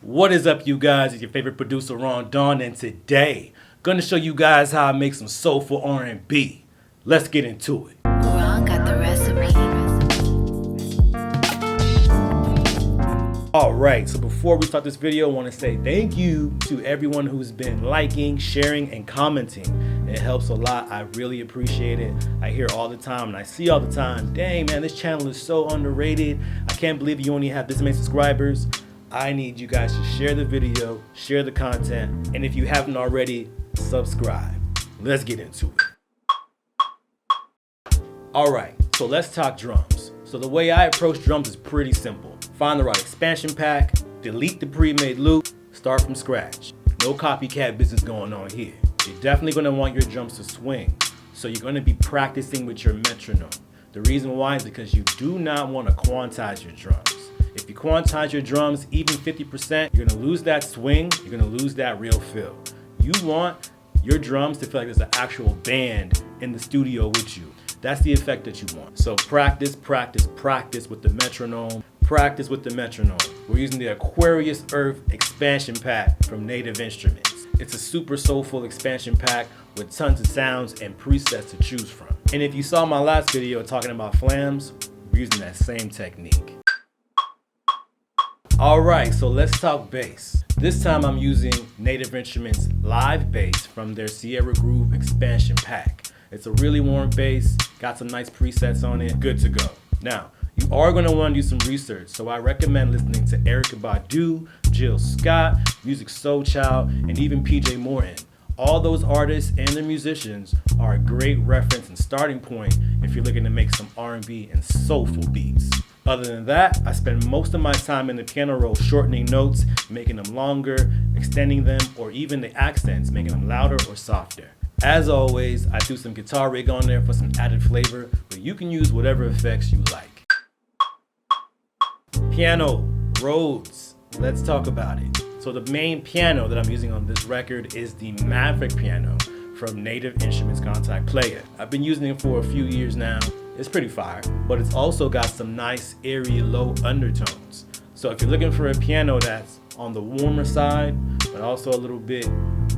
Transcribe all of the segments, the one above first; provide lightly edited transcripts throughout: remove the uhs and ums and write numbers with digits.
What is up, you guys? It's your favorite producer, Don, and today gonna show you guys how I make some soulful R&B. Let's get into it. Ron got the recipe. Alright, so before we start this video, I want to say thank you to everyone who's been liking, sharing, and commenting. It helps a lot. I really appreciate it. I hear all the time and I see all the time, dang man, this channel is so underrated. I can't believe you only have this many subscribers. I need you guys to share the video, share the content, and if you haven't already, subscribe. Let's get into it. Alright, so let's talk drums. So the way I approach drums is pretty simple. Find the right expansion pack, delete the pre-made loop, start from scratch. No copycat business going on here. You're definitely going to want your drums to swing, so you're going to be practicing with your metronome. The reason why is because you do not want to quantize your drums. If you quantize your drums even 50%, you're going to lose that swing, you're going to lose that real feel. You want your drums to feel like there's an actual band in the studio with you. That's the effect that you want. So practice, practice, practice with the metronome. Practice with the metronome. We're using the Aquarius Earth expansion pack from Native Instruments. It's a super soulful expansion pack with tons of sounds and presets to choose from. And if you saw my last video talking about flams, we're using that same technique. Alright, so let's talk bass. This time I'm using Native Instruments live bass from their Sierra Groove expansion pack. It's a really warm bass, got some nice presets on it, good to go. Now, you are going to want to do some research, so I recommend listening to Erykah Badu, Jill Scott, Musiq Soulchild, and even PJ Morton. All those artists and their musicians are a great reference and starting point if you're looking to make some R&B and soulful beats. Other than that, I spend most of my time in the piano roll shortening notes, making them longer, extending them, or even the accents, making them louder or softer. As always, I threw some guitar rig on there for some added flavor, but you can use whatever effects you like. Piano, Rhodes, let's talk about it. So the main piano that I'm using on this record is the Maverick piano from Native Instruments Konkat Player. I've been using it for a few years now. It's pretty fire, but it's also got some nice airy low undertones. So if you're looking for a piano that's on the warmer side, but also a little bit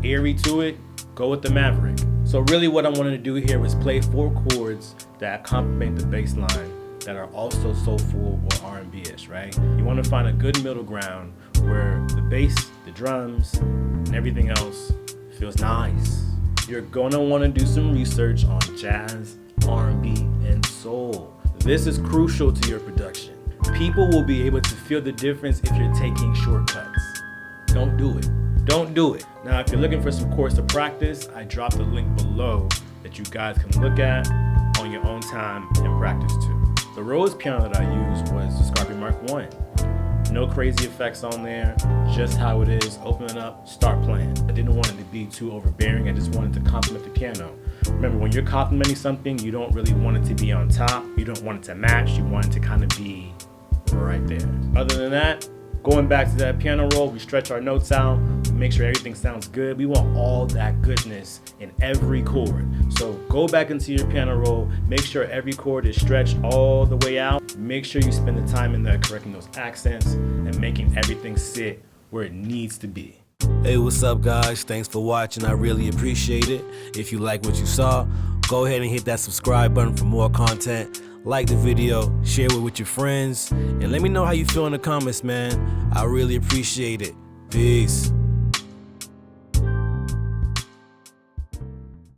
airy to it, go with the Maverick. So really what I wanted to do here was play 4 chords that complement the bass line that are also soulful or R&B-ish, right? You want to find a good middle ground where the bass, the drums, and everything else feels nice. You're gonna want to do some research on jazz, R&B, and soul. This is crucial to your production. People will be able to feel the difference if you're taking shortcuts. Don't do it. Don't do it. Now, if you're looking for some chords to practice, I dropped a link below that you guys can look at on your own time and practice too. The Rhodes piano that I used was the Scarpy Mark I. No crazy effects on there, just how it is. Open it up, start playing. I didn't want it to be too overbearing, I just wanted to complement the piano. Remember, when you're complimenting something, you don't really want it to be on top, you don't want it to match, you want it to kind of be right there. Other than that, going back to that piano roll, we stretch our notes out, we make sure everything sounds good. We want all that goodness in every chord. So go back into your piano roll, make sure every chord is stretched all the way out. Make sure you spend the time in there correcting those accents and making everything sit where it needs to be. Hey, what's up guys? Thanks for watching. I really appreciate it. If you like what you saw, go ahead and hit that subscribe button for more content. Like the video, share it with your friends, and let me know how you feel in the comments, man. I really appreciate it. Peace.